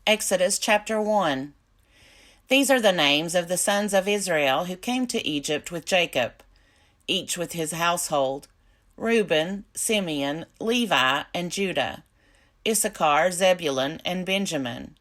Exodus chapter 1. These are the names of the sons of Israel who came to Egypt with Jacob, each with his household: Reuben, Simeon, Levi, and Judah; Issachar, Zebulun, and Benjamin;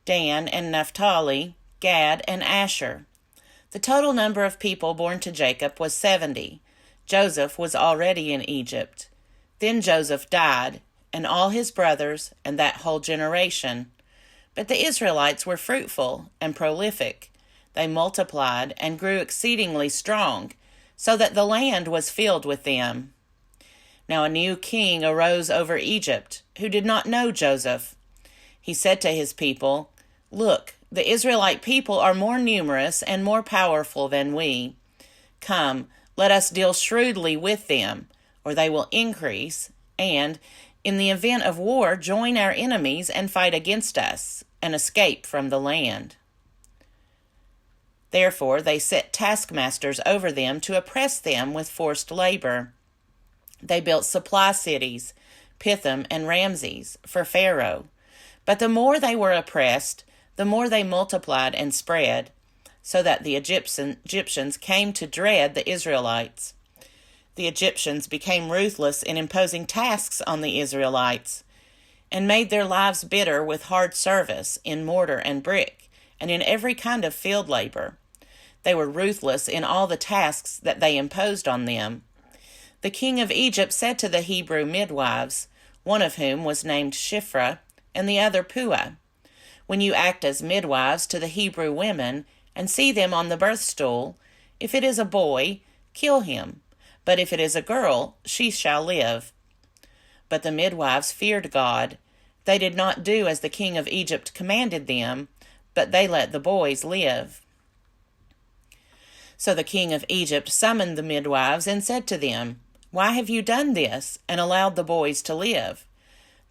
Dan and Naphtali, Gad, and Asher. The total number of people born to Jacob was 70. Joseph was already in Egypt. Then Joseph died, and all his brothers, and that whole generation. But the Israelites were fruitful and prolific. They multiplied and grew exceedingly strong, so that the land was filled with them. Now a new king arose over Egypt, who did not know Joseph. He said to his people, "Look, the Israelite people are more numerous and more powerful than we. Come, let us deal shrewdly with them, or they will increase, and, in the event of war, join our enemies and fight against us, and escape from the land." Therefore they set taskmasters over them to oppress them with forced labor. They built supply cities, Pithom and Ramses, for Pharaoh. But the more they were oppressed, the more they multiplied and spread, so that the Egyptians came to dread the Israelites. The Egyptians became ruthless in imposing tasks on the Israelites, and made their lives bitter with hard service in mortar and brick, and in every kind of field labor. They were ruthless in all the tasks that they imposed on them. The king of Egypt said to the Hebrew midwives, one of whom was named Shiphrah, and the other Puah, "When you act as midwives to the Hebrew women, and see them on the birth stool, if it is a boy, kill him, but if it is a girl, she shall live." But the midwives feared God. They did not do as the king of Egypt commanded them, but they let the boys live. So the king of Egypt summoned the midwives and said to them, "Why have you done this, and allowed the boys to live?"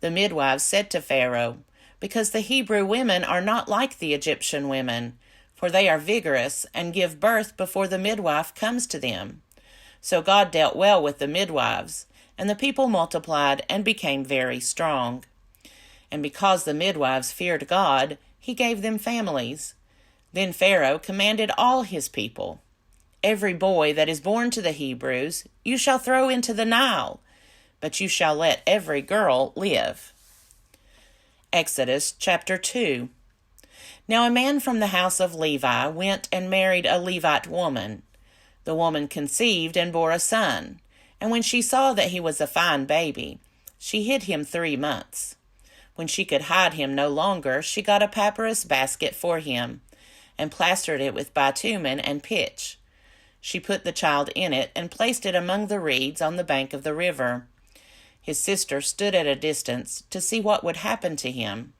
The midwives said to Pharaoh, "Because the Hebrew women are not like the Egyptian women, for they are vigorous and give birth before the midwife comes to them." So God dealt well with the midwives, and the people multiplied and became very strong. And because the midwives feared God, he gave them families. Then Pharaoh commanded all his people, "Every boy that is born to the Hebrews you shall throw into the Nile, but you shall let every girl live." Exodus chapter 2. Now a man from the house of Levi went and married a Levite woman. The woman conceived and bore a son, and when she saw that he was a fine baby, she hid him 3 months. When she could hide him no longer, she got a papyrus basket for him, and plastered it with bitumen and pitch. She put the child in it and placed it among the reeds on the bank of the river. His sister stood at a distance to see what would happen to him.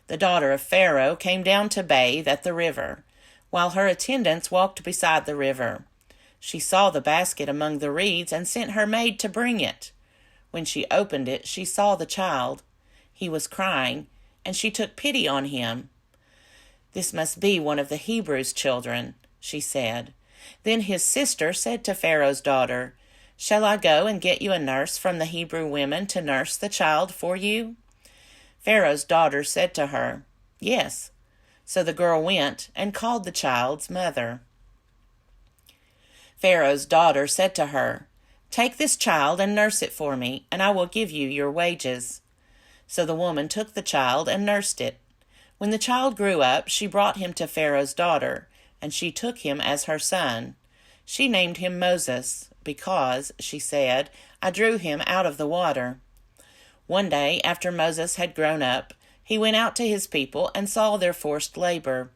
The daughter of Pharaoh came down to bathe at the river, while her attendants walked beside the river. She saw the basket among the reeds and sent her maid to bring it. When she opened it, she saw the child. He was crying, and she took pity on him. "This must be one of the Hebrews' children," she said. Then his sister said to Pharaoh's daughter, "Shall I go and get you a nurse from the Hebrew women to nurse the child for you?" Pharaoh's daughter said to her, "Yes." So the girl went and called the child's mother. Pharaoh's daughter said to her, "Take this child and nurse it for me, and I will give you your wages." So the woman took the child and nursed it. When the child grew up, she brought him to Pharaoh's daughter, and she took him as her son. She named him Moses, because, she said, "I drew him out of the water." One day, after Moses had grown up, he went out to his people and saw their forced labor.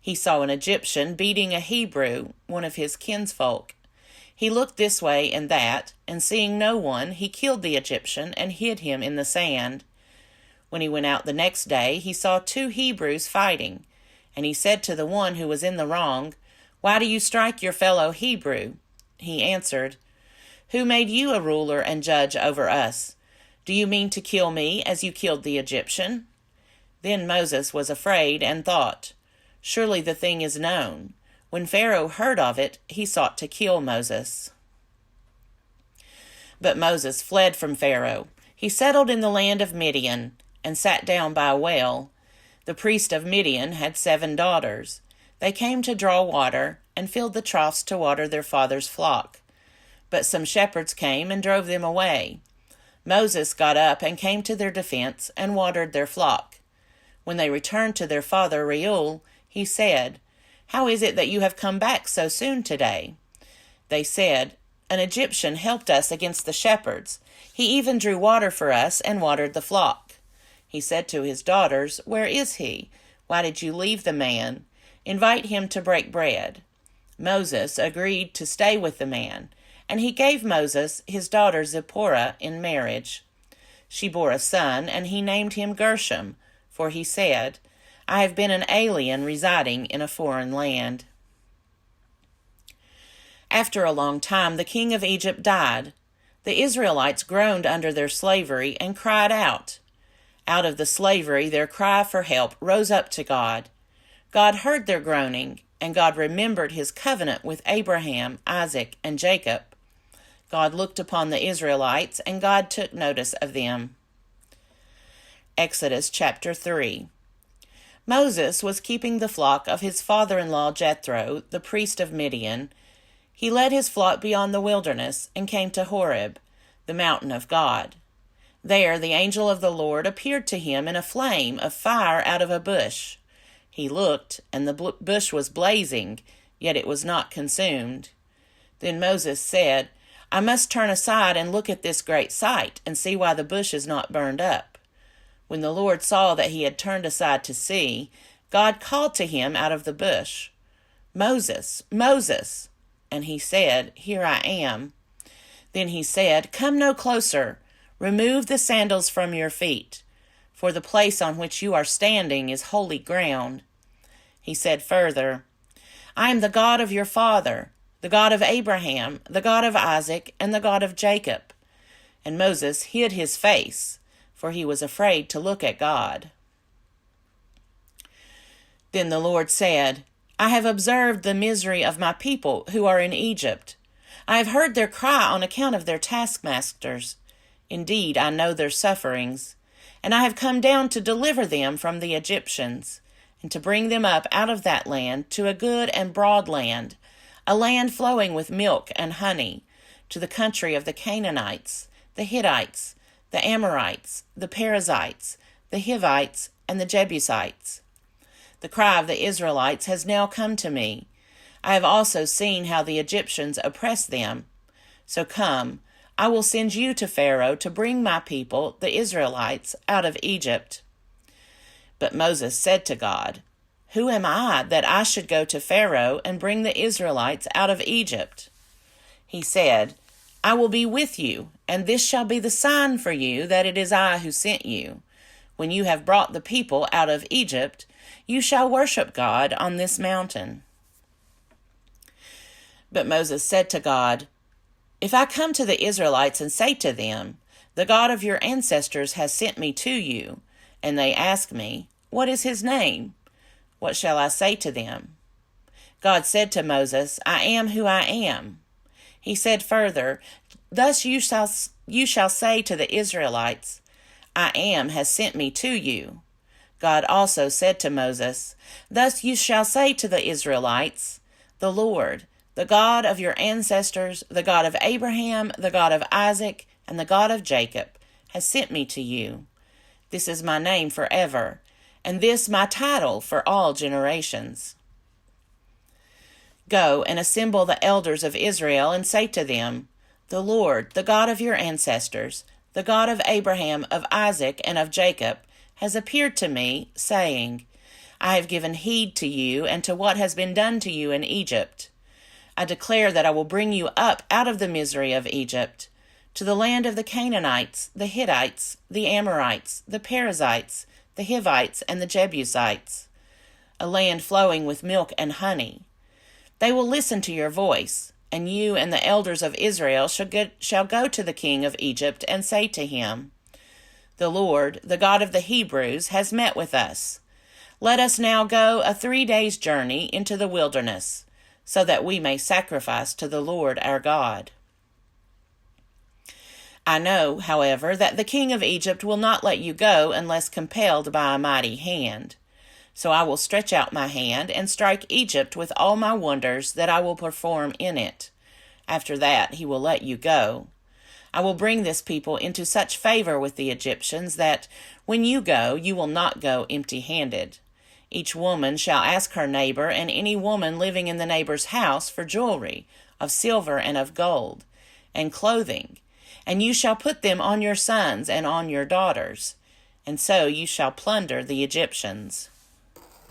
He saw an Egyptian beating a Hebrew, one of his kinsfolk. He looked this way and that, and seeing no one, he killed the Egyptian and hid him in the sand. When he went out the next day, he saw 2 Hebrews fighting, and he said to the one who was in the wrong, "Why do you strike your fellow Hebrew?" He answered, "Who made you a ruler and judge over us? Do you mean to kill me as you killed the Egyptian?" Then Moses was afraid and thought, "Surely the thing is known." When Pharaoh heard of it, he sought to kill Moses. But Moses fled from Pharaoh. He settled in the land of Midian and sat down by a well. The priest of Midian had 7 daughters. They came to draw water and filled the troughs to water their father's flock. But some shepherds came and drove them away. Moses got up and came to their defense and watered their flock. When they returned to their father Reuel, he said, "How is it that you have come back so soon today?" They said, "An Egyptian helped us against the shepherds. He even drew water for us and watered the flock." He said to his daughters, "Where is he? Why did you leave the man? Invite him to break bread." Moses agreed to stay with the man, and he gave Moses his daughter Zipporah in marriage. She bore a son, and he named him Gershom, for he said, "I have been an alien residing in a foreign land." After a long time, the king of Egypt died. The Israelites groaned under their slavery and cried out. Out of the slavery, their cry for help rose up to God. God heard their groaning, and God remembered his covenant with Abraham, Isaac, and Jacob. God looked upon the Israelites, and God took notice of them. Exodus chapter 3. Moses was keeping the flock of his father-in-law Jethro, the priest of Midian. He led his flock beyond the wilderness and came to Horeb, the mountain of God. There the angel of the Lord appeared to him in a flame of fire out of a bush. He looked, and the bush was blazing, yet it was not consumed. Then Moses said, "I must turn aside and look at this great sight, and see why the bush is not burned up." When the Lord saw that he had turned aside to see, God called to him out of the bush, "Moses, Moses." And he said, "Here I am." Then he said, "Come no closer. Remove the sandals from your feet, for the place on which you are standing is holy ground." He said further, "I am the God of your father, the God of Abraham, the God of Isaac, and the God of Jacob." And Moses hid his face, for he was afraid to look at God. Then the Lord said, "I have observed the misery of my people who are in Egypt. I have heard their cry on account of their taskmasters. Indeed, I know their sufferings, and I have come down to deliver them from the Egyptians, and to bring them up out of that land to a good and broad land, a land flowing with milk and honey, to the country of the Canaanites, the Hittites, the Amorites, the Perizzites, the Hivites, and the Jebusites. The cry of the Israelites has now come to me. I have also seen how the Egyptians oppress them. So come, I will send you to Pharaoh to bring my people, the Israelites, out of Egypt." But Moses said to God, "Who am I that I should go to Pharaoh and bring the Israelites out of Egypt?" He said, "I will be with you, and this shall be the sign for you that it is I who sent you. When you have brought the people out of Egypt, you shall worship God on this mountain." But Moses said to God, "If I come to the Israelites and say to them, 'The God of your ancestors has sent me to you,' and they ask me, 'What is his name?' what shall I say to them?" God said to Moses, "I am who I am." He said further, "Thus you shall say to the Israelites, 'I am has sent me to you.'" God also said to Moses, "Thus you shall say to the Israelites, 'The Lord, the God of your ancestors, the God of Abraham, the God of Isaac, and the God of Jacob, has sent me to you. This is my name forever, and this my title for all generations.' Go and assemble the elders of Israel and say to them, 'The Lord, the God of your ancestors, the God of Abraham, of Isaac, and of Jacob, has appeared to me, saying, I have given heed to you and to what has been done to you in Egypt. I declare that I will bring you up out of the misery of Egypt, to the land of the Canaanites, the Hittites, the Amorites, the Perizzites, the Hivites, and the Jebusites, a land flowing with milk and honey. They will listen to your voice, and you and the elders of Israel shall go to the king of Egypt and say to him, The Lord, the God of the Hebrews, has met with us. Let us now go a 3 days' journey into the wilderness, so that we may sacrifice to the Lord our God. I know, however, that the king of Egypt will not let you go unless compelled by a mighty hand. So I will stretch out my hand and strike Egypt with all my wonders that I will perform in it. After that he will let you go. I will bring this people into such favor with the Egyptians that when you go, you will not go empty-handed. Each woman shall ask her neighbor and any woman living in the neighbor's house for jewelry, of silver and of gold, and clothing, and you shall put them on your sons and on your daughters, and so you shall plunder the Egyptians.